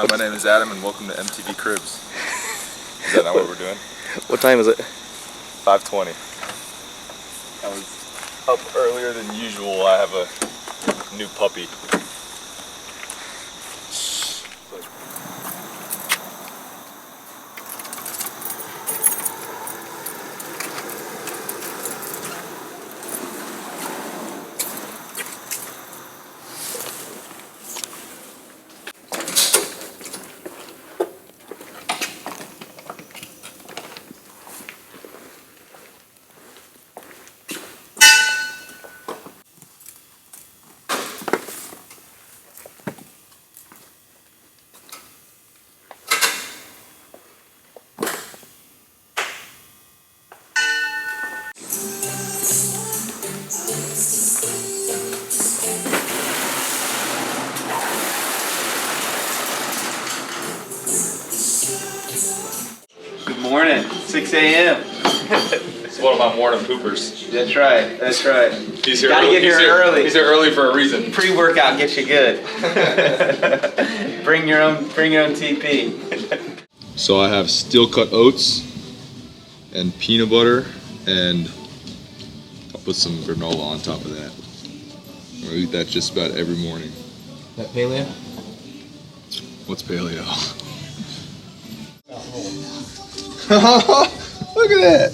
Hi, my name is Adam, and welcome to MTV Cribs. Is that not what we're doing? What time is it? 5:20. I was up earlier than usual. I have a new puppy. Morning, 6 a.m. It's one of my morning poopers. That's right, that's right. He's here Gotta early. get here early. He's here early for a reason. Pre-workout gets you good. Bring your own TP. So I have steel cut oats and peanut butter, and I'll put some granola on top of that. I'm gonna eat that just about every morning. That paleo? What's paleo? Look at that!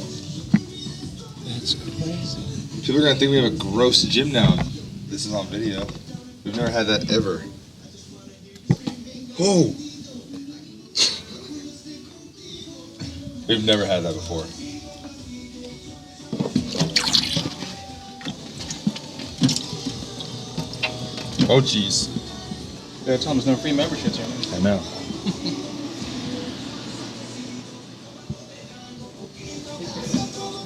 That's crazy. People are gonna think we have a gross gym now. This is on video. We've never had that ever. Whoa! We've never had that before. Oh jeez. Yeah, tell them there's no free memberships here. I know.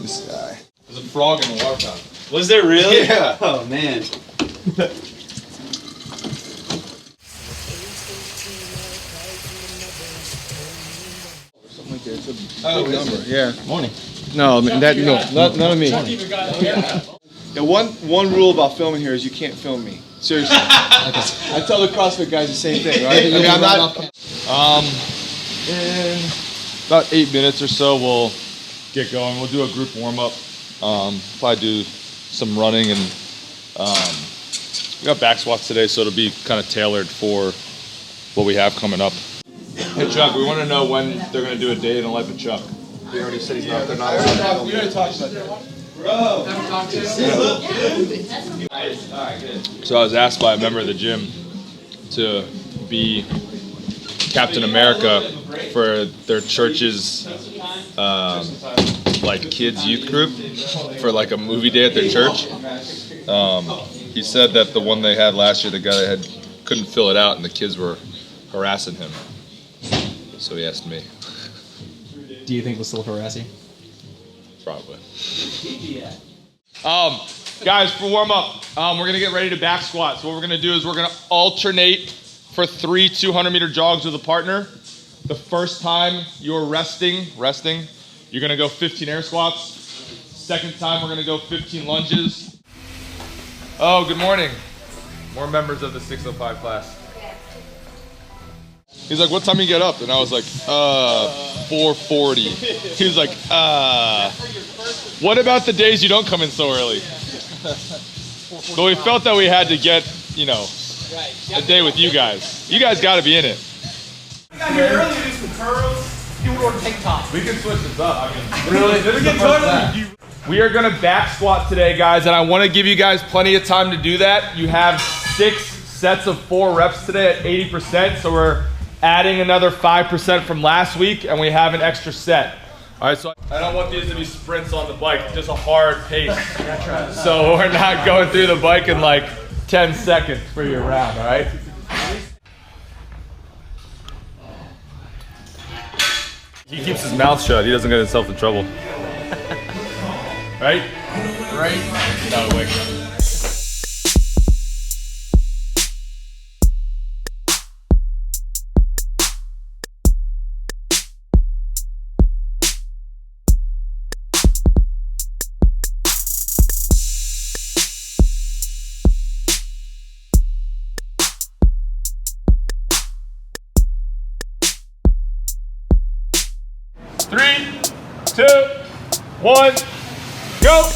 This guy. There's a frog in the water fountain. Was there really? Yeah. Oh man. Something like that. It's a Oh, big is number. it? Yeah. Morning. No, none of me. Yeah, one rule about filming here is you can't film me. Seriously. I tell the CrossFit guys the same thing, right? I mean, I'm not. In about 8 minutes or so, we'll get going. We'll do a group warm up. Probably do some running, and we got back squats today, so it'll be kind of tailored for what we have coming up. Hey Chuck, we want to know when they're going to do a day in the life of Chuck. We already said they're not. We already talked about that. Bro. So I was asked by a member of the gym to be Captain America for their church's like kids youth group for like a movie day at their church. He said that the one they had last year, the guy that couldn't fill it out, and the kids were harassing him. So he asked me. Do you think we'll still harass you? Probably. Guys, for warm up, we're gonna get ready to back squat. So what we're gonna do is we're gonna alternate for 3 200-meter jogs with a partner. The first time you're resting, you're gonna go 15 air squats. Second time we're gonna go 15 lunges. Oh, good morning. More members of the 605 class. He's like, what time you get up? And I was like, 4:40. He was like, what about the days you don't come in so early? But we felt that we had to get, a day with you guys. You guys got to be in it. We got here early to do some curls. You would order tank top. We can switch this up. I mean, Really? We can totally. We are gonna back squat today, guys, and I want to give you guys plenty of time to do that. You have 6 sets of 4 reps today at 80%, so we're adding another 5% from last week, and we have an extra set. All right, so I don't want these to be sprints on the bike, just a hard pace. So we're not going through the bike in like 10 seconds for your round, all right? He keeps his mouth shut. He doesn't get himself in trouble. Right? Right. No, wait. 3, 2, 1, go.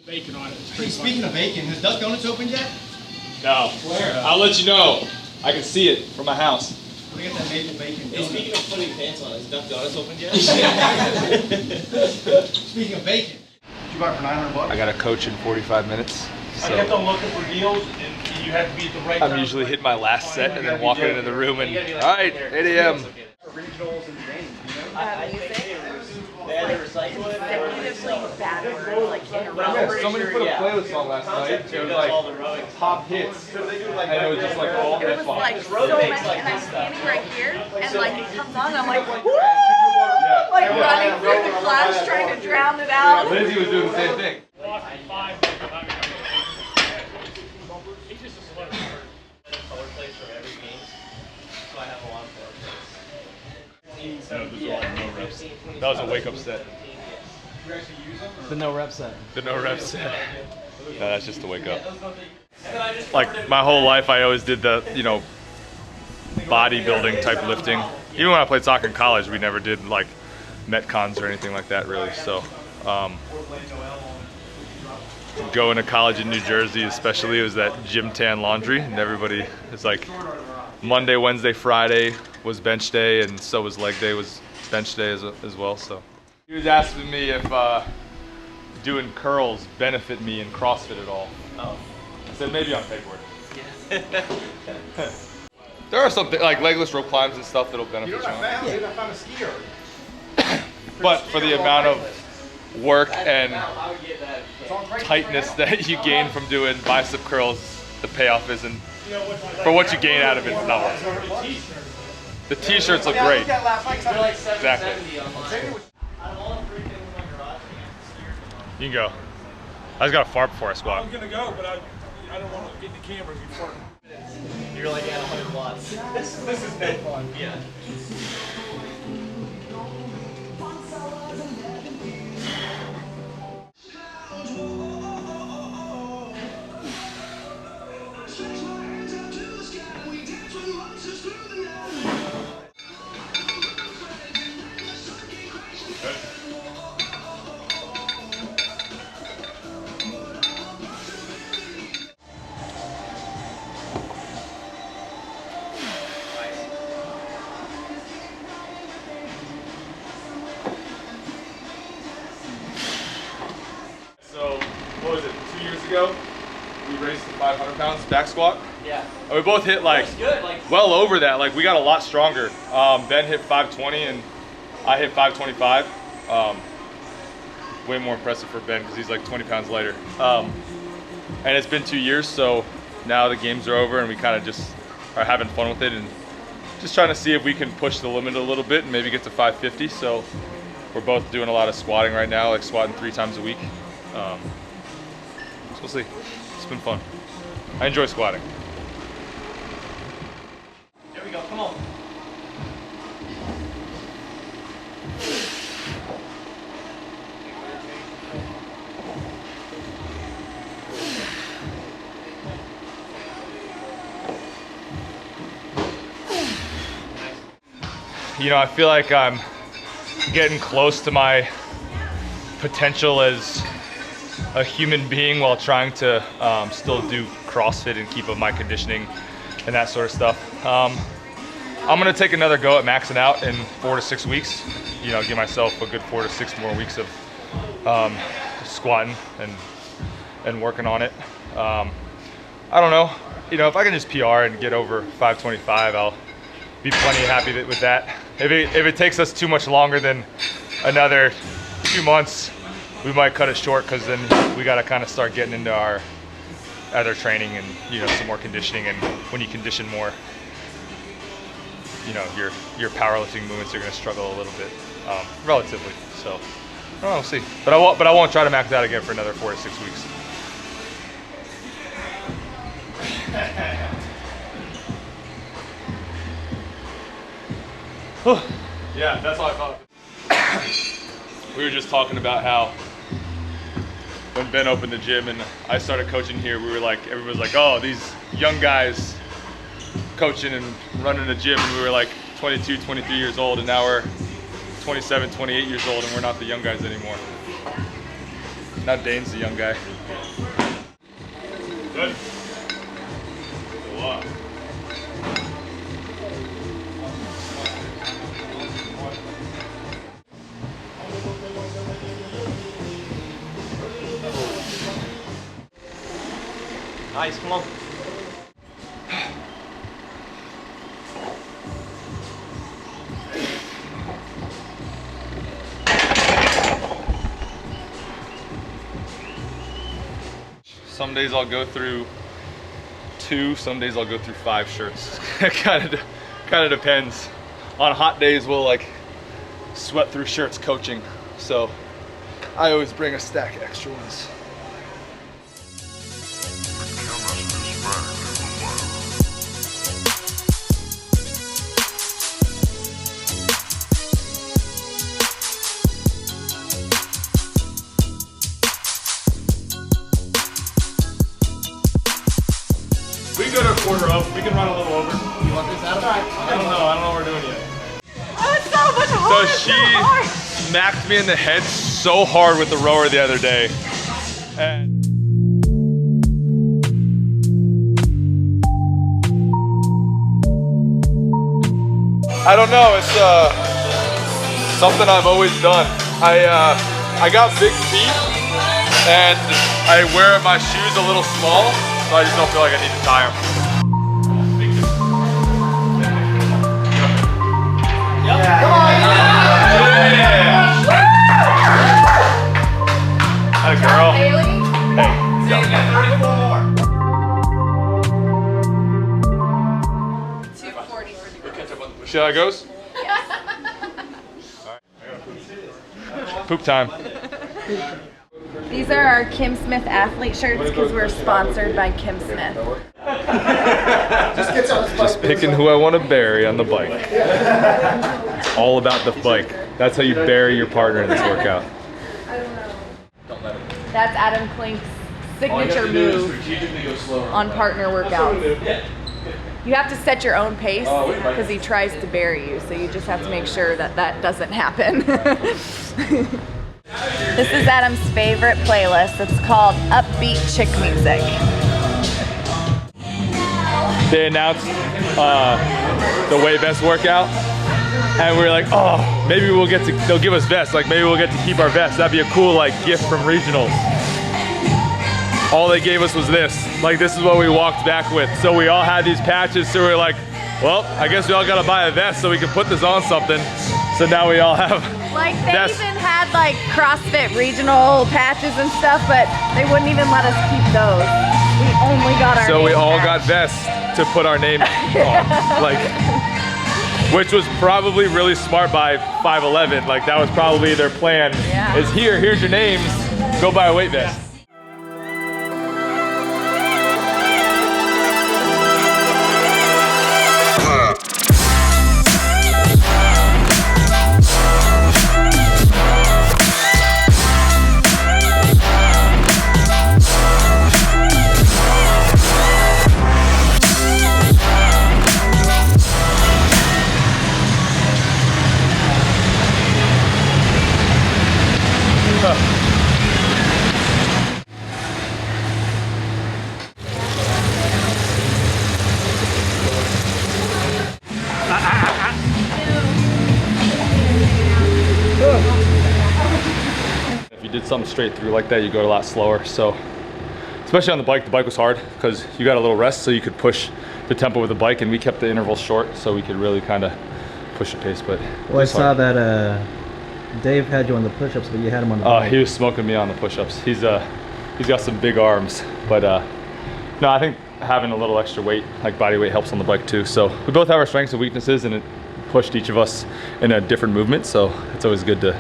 Bacon on it. Speaking of bacon, has Duck Donuts opened yet? No. Where? I'll let you know. I can see it from my house. We got that maple bacon. Hey, speaking of putting pants on, is Duck Donuts open yet? Speaking of bacon. Did you buy it for $900? I got a coach in 45 minutes. I kept on looking for deals, and you have to be at the right time. I'm usually hitting my last set and then walking into the room and, all right, 8 a.m. Originals and names, you know? They had to recycle it. Consecutively bad words, like in a row. Yeah, somebody put a playlist on last night. It was like top hits. And it was just like all It hip was hop. like so many, and I'm standing right here, and like it comes on, and I'm like, woo! Yeah. Like running through the class trying to drown it out. Lindsay was doing the same thing. Color plates for every game, so I have a lot of color plates. That was a wake up set. The no rep set. The no rep set. No, that's just to wake up. Like my whole life, I always did the, bodybuilding type lifting. Even when I played soccer in college, we never did like metcons or anything like that really. So going to college in New Jersey especially, it was that gym tan laundry, and everybody is like Monday, Wednesday, Friday was bench day, and so was leg day was bench day as well. So he was asking me if doing curls benefit me in CrossFit at all. Oh. I said maybe on February. There are some like legless rope climbs and stuff that'll benefit you. I found a skier. But for the amount of work and tightness that you gain from doing bicep curls, the payoff isn't, for what you gain out of it, it's not worth it. The T-shirts look great. They're like Exactly. $7.70 online. You can go. I just got to fart before I squat. I'm gonna go, but I don't want to get in the camera before. You're like at 100 watts. This is no fun. Yeah. So, what was it, 2 years ago? We raised to 500 pounds back squat. Yeah. And we both hit like That's good. Like, well over that. Like we got a lot stronger. Ben hit 520 and I hit 525. Way more impressive for Ben because he's like 20 pounds lighter. And it's been 2 years, so now the games are over and we kind of just are having fun with it and just trying to see if we can push the limit a little bit and maybe get to 550. So we're both doing a lot of squatting right now, like squatting 3 times a week. So we'll see. It's been fun. I enjoy squatting. there we go. Come on. I feel like I'm getting close to my potential as a human being while trying to still do CrossFit and keep up my conditioning and that sort of stuff. I'm gonna take another go at maxing out in 4 to 6 weeks. Give myself a good 4 to 6 more weeks of squatting and working on it. I don't know. If I can just PR and get over 525, I'll be plenty happy with that. If it takes us too much longer than another 2 months, we might cut it short because then we got to kind of start getting into our other training and, you know, some more conditioning. And when you condition more, you know, your powerlifting movements are going to struggle a little bit, relatively. So, I don't know, we'll see. But I won't try to max out again for another 4 to 6 weeks. Yeah, that's all I thought. We were just talking about how when Ben opened the gym and I started coaching here, we were like, everybody was like, oh, these young guys coaching and running a gym, and we were like 22, 23 years old, and now we're 27, 28 years old, and we're not the young guys anymore. Now Dane's the young guy. Good. A lot. Nice, come on. Some days I'll go through 2, some days I'll go through 5 shirts. It kind of depends. On hot days we'll like sweat through shirts coaching. So I always bring a stack of extra ones. We can go to a quarter up. We can run a little over. You want this out of it? I don't know what we're doing yet. Oh, it's so much harder. So she smacked me in the head so hard with the rower the other day. And I don't know, it's something I've always done. I got big feet and I wear my shoes a little small, so I just don't feel like I need to tie them. Hi, girl. Hey, You got 34 more. 240 for the see how that goes? Poop time. These are our Kim Smith athlete shirts because we're sponsored by Kim Smith. Just picking who I want to bury on the bike. All about the bike. That's how you bury your partner in this workout. That's Adam Klink's signature move on partner workouts. You have to set your own pace because he tries to bury you, so you just have to make sure that that doesn't happen. This is Adam's favorite playlist. It's called Upbeat Chick Music. They announced the Way Vest workout, and we were like, oh, maybe they'll give us vests. Like, maybe we'll get to keep our vests. That'd be a cool, like, gift from regionals. All they gave us was this. Like, this is what we walked back with. So we all had these patches, so we were like, well, I guess we all gotta buy a vest so we can put this on something. So now we all have Like, they vests. even had, like, CrossFit regional patches and stuff, but they wouldn't even let us keep those. We only got our So we name all patch. got vests to put our name on. Like, which was probably really smart by 5'11". Like, that was probably their plan. Yeah. Is here's your names, go buy a weight vest. If you did something straight through like that, you go a lot slower. So, especially on the bike was hard because you got a little rest so you could push the tempo with the bike, and we kept the intervals short so we could really kind of push the pace. But well, I saw that Dave had you on the push-ups, but you had him on the bike. He was smoking me on the push-ups. He's got some big arms, but No, I think having a little extra weight, like body weight, helps on the bike too. So we both have our strengths and weaknesses, and it pushed each of us in a different movement. So it's always good to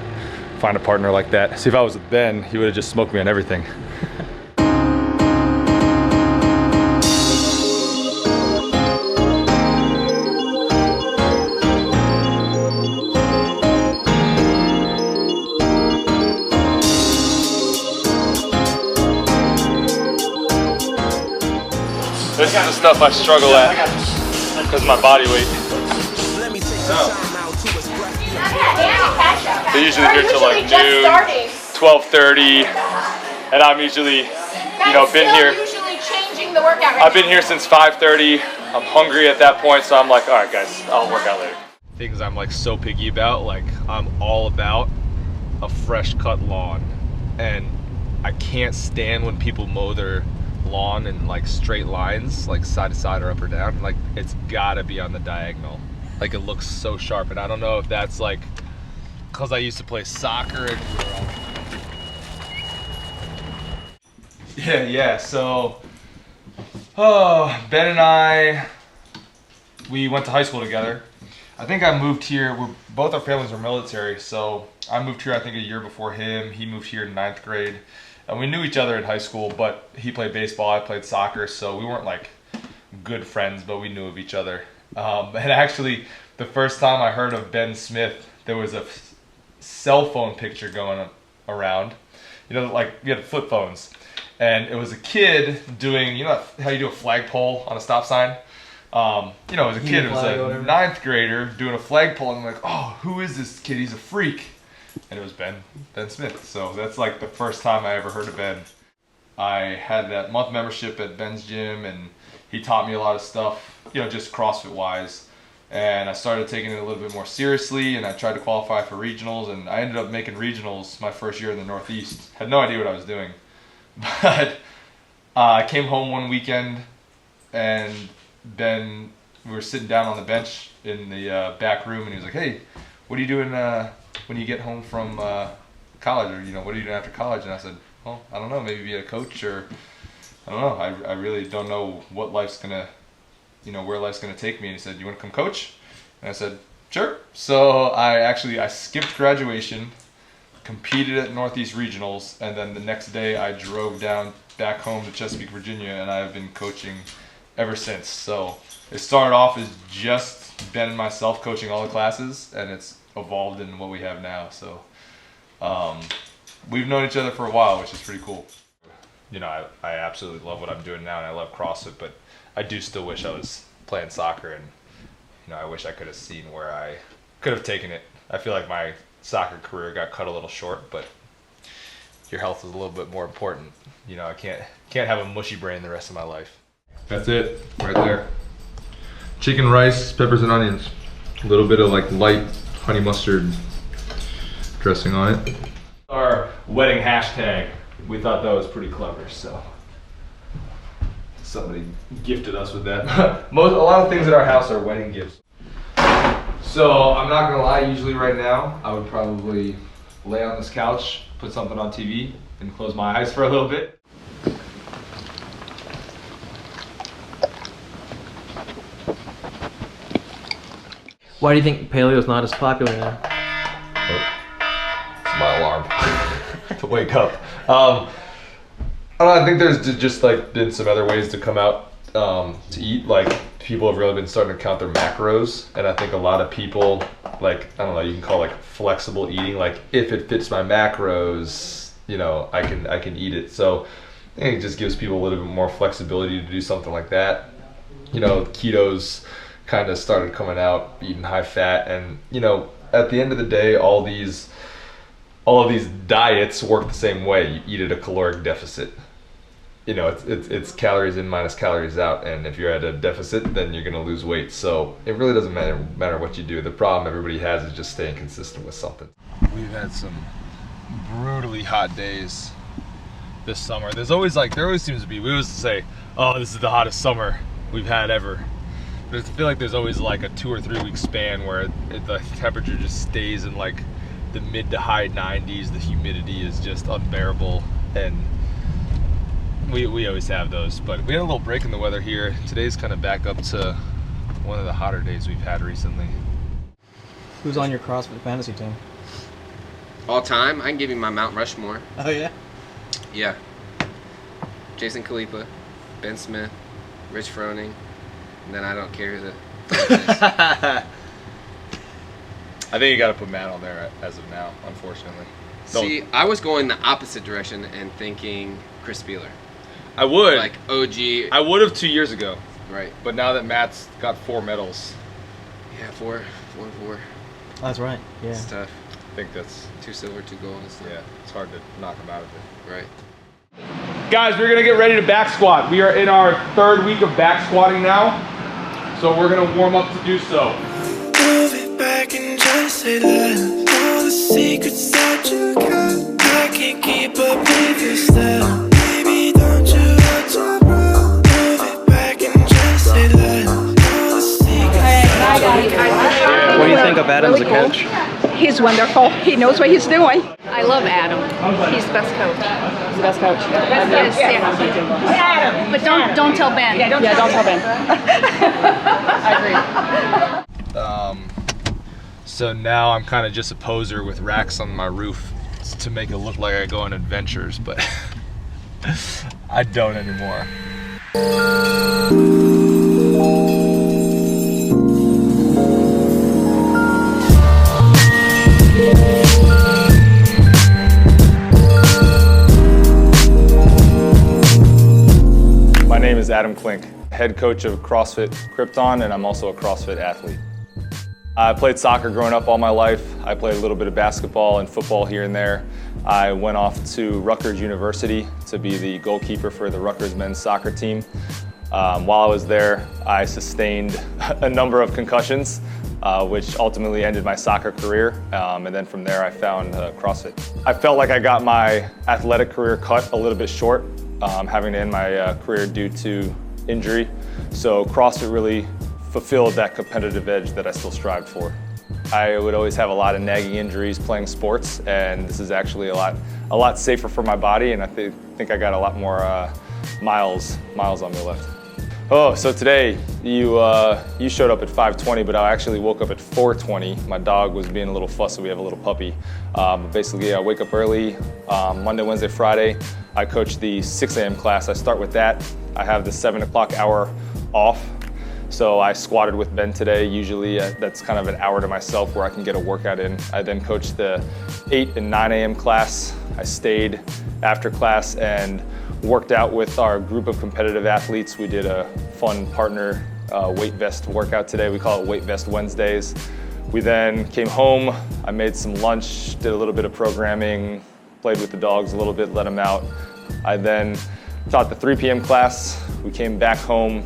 find a partner like that. See, if I was with Ben, he would have just smoked me on everything. This is the stuff I struggle at because of my body weight. They're usually here till like noon, 12:30, and I'm usually, been here. Usually changing the workout. I've been here since 5:30. I'm hungry at that point, so I'm like, all right, guys, I'll work out later. Things I'm like so picky about, like I'm all about a fresh cut lawn, and I can't stand when people mow their lawn in like straight lines, like side to side or up or down. Like it's gotta be on the diagonal. Like it looks so sharp, and I don't know if that's like because I used to play soccer and yeah. So Ben and I, we went to high school together. I think I moved here, both our families were military, so I moved here I think a year before him. He moved here in 9th grade. And we knew each other in high school, but he played baseball, I played soccer, so we weren't like good friends, but we knew of each other. And actually, the first time I heard of Ben Smith, there was a cell phone picture going around. Like we had flip phones. And it was a kid doing, how you do a flagpole on a stop sign? It was a kid, it was a 9th grader doing a flagpole, and I'm like, oh, who is this kid? He's a freak. And it was Ben Smith. So that's like the first time I ever heard of Ben. I had that month membership at Ben's gym, and he taught me a lot of stuff, just CrossFit wise. And I started taking it a little bit more seriously, and I tried to qualify for regionals, and I ended up making regionals my first year in the Northeast. Had no idea what I was doing. But I came home one weekend, and Ben, we were sitting down on the bench in the back room, and he was like, hey, what are you doing when you get home from college, or what are you doing after college? And I said, well, I don't know, maybe be a coach, or I don't know. I really don't know what life's gonna, where life's gonna take me. And he said, you want to come coach? And I said, sure. So I skipped graduation, competed at Northeast Regionals, and then the next day I drove down back home to Chesapeake, Virginia, and I've been coaching ever since. So it started off as just Ben and myself coaching all the classes, and it's evolved in what we have now. So we've known each other for a while, which is pretty cool. I absolutely love what I'm doing now, and I love CrossFit, but I do still wish I was playing soccer, and I wish I could have seen where I could have taken it. I feel like my soccer career got cut a little short, but your health is a little bit more important. I can't have a mushy brain the rest of my life. That's it right there. Chicken, rice, peppers and onions. A little bit of like light honey mustard dressing on it. Our wedding hashtag, we thought that was pretty clever, so somebody gifted us with that. A lot of things at our house are wedding gifts. So I'm not gonna lie, usually right now I would probably lay on this couch, put something on TV, and close my eyes for a little bit. Why do you think paleo is not as popular now? It's my alarm to wake up. I don't know, I think there's just like been some other ways to come out to eat. Like people have really been starting to count their macros, and I think a lot of people, like, I don't know, you can call it like flexible eating. Like if it fits my macros, I can eat it. So I think it just gives people a little bit more flexibility to do something like that. Keto's kind of started coming out, eating high fat, and at the end of the day, all of these diets work the same way. You eat at a caloric deficit. It's calories in minus calories out, and if you're at a deficit, then you're gonna lose weight. So it really doesn't matter what you do. The problem everybody has is just staying consistent with something. We've had some brutally hot days this summer. There always seems to be. We always say, oh, this is the hottest summer we've had ever. I feel like there's always like a 2 or 3 week span where the temperature just stays in like the mid to high 90s. The humidity is just unbearable, and We always have those, but we had a little break in the weather here. Today's kind of back up to one of the hotter days we've had recently. Who's on your CrossFit fantasy team? All time, I can give you my Mount Rushmore. Oh yeah? Yeah. Jason Khalipa, Ben Smith, Rich Froning, and then I don't care who the I think you got to put Matt on there as of now, unfortunately. See, I was going the opposite direction and thinking Chris Spieler. I would. Like OG. I would have 2 years ago. Right. But now that Matt's got 4 medals. Yeah, four. That's right. Yeah. It's tough. I think that's, 2 silver, 2 gold. yeah, it's hard to knock him out of it. Right. Guys, we're gonna get ready to back squat. We are in our 3rd week of back squatting now. So we're gonna warm up to do so. Move it back and just say that all the secrets that you got, I can't keep up with your style. Baby, don't you hurt your bro. Move it back and just say that all the secrets. What do you think of Adam as a coach? He's wonderful. He knows what he's doing. I love Adam. He's the best coach. He's the best coach. Adam. But don't tell Ben. Yeah, don't tell Ben. I agree. So now I'm kind of just a poser with racks on my roof to make it look like I go on adventures, but I don't anymore. My name is Adam Klink, head coach of CrossFit Krypton, and I'm also a CrossFit athlete. I played soccer growing up all my life. I played a little bit of basketball and football here and there. I went off to Rutgers University to be the goalkeeper for the Rutgers men's soccer team. While I was there, I sustained a number of concussions, which ultimately ended my soccer career. And then from there, I found CrossFit. I felt like I got my athletic career cut a little bit short, having to end my career due to injury. So CrossFit really fulfilled that competitive edge that I still strived for. I would always have a lot of nagging injuries playing sports, and this is actually a lot safer for my body, and I think I got a lot more miles on me left. Oh, so today you showed up at 5:20, but I actually woke up at 4:20. My dog was being a little fussy. We have a little puppy. Basically, I wake up early, Monday, Wednesday, Friday. I coach the 6 a.m. class. I start with that. I have the 7 o'clock hour off. So I squatted with Ben today. Usually that's kind of an hour to myself where I can get a workout in. I then coached the 8 and 9 a.m. class. I stayed after class and worked out with our group of competitive athletes. We did a fun partner weight vest workout today. We call it Weight Vest Wednesdays. We then came home. I made some lunch, did a little bit of programming, played with the dogs a little bit, let them out. I then taught the 3 p.m. class. We came back home.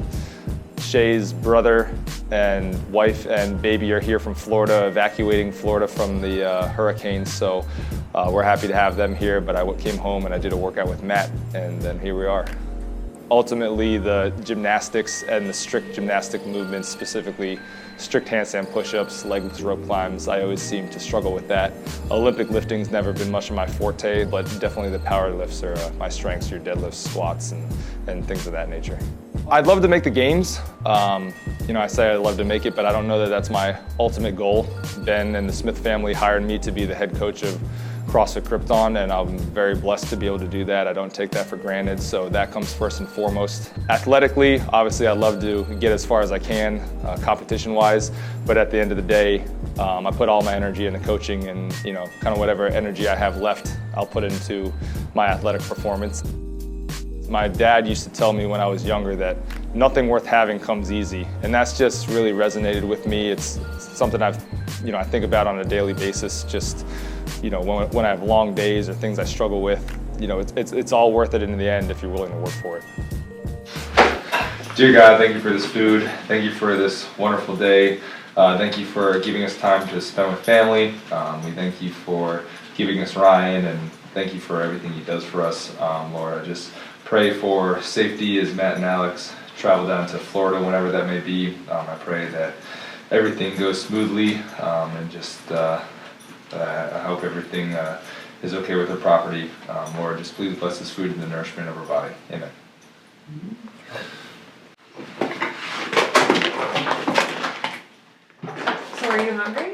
Shay's brother and wife and baby are here from Florida, evacuating Florida from the hurricanes. So we're happy to have them here, but I came home and I did a workout with Matt, and then here we are. Ultimately, the gymnastics and the strict gymnastic movements, specifically strict handstand push-ups, legless rope climbs, I always seem to struggle with that. Olympic lifting's never been much of my forte, but definitely the power lifts are my strengths, your deadlifts, squats, and things of that nature. I'd love to make the games. I say I'd love to make it, but I don't know that that's my ultimate goal. Ben and the Smith family hired me to be the head coach of CrossFit Krypton, and I'm very blessed to be able to do that. I don't take that for granted, so that comes first and foremost. Athletically, obviously I'd love to get as far as I can, competition-wise, but at the end of the day, I put all my energy into coaching, and kind of whatever energy I have left, I'll put into my athletic performance. My dad used to tell me when I was younger that nothing worth having comes easy, and that's just really resonated with me. It's something I think about on a daily basis. Just when I have long days or things I struggle with, it's all worth it in the end if you're willing to work for it. Dear God, thank you for this food. Thank you for this wonderful day. Thank you for giving us time to spend with family. We thank you for giving us Ryan, and thank you for everything he does for us. Lord, I just pray for safety as Matt and Alex travel down to Florida, whenever that may be. I pray that everything goes smoothly, and just I hope everything is okay with her property. Lord, just please bless this food and the nourishment of her body. Amen. So are you hungry?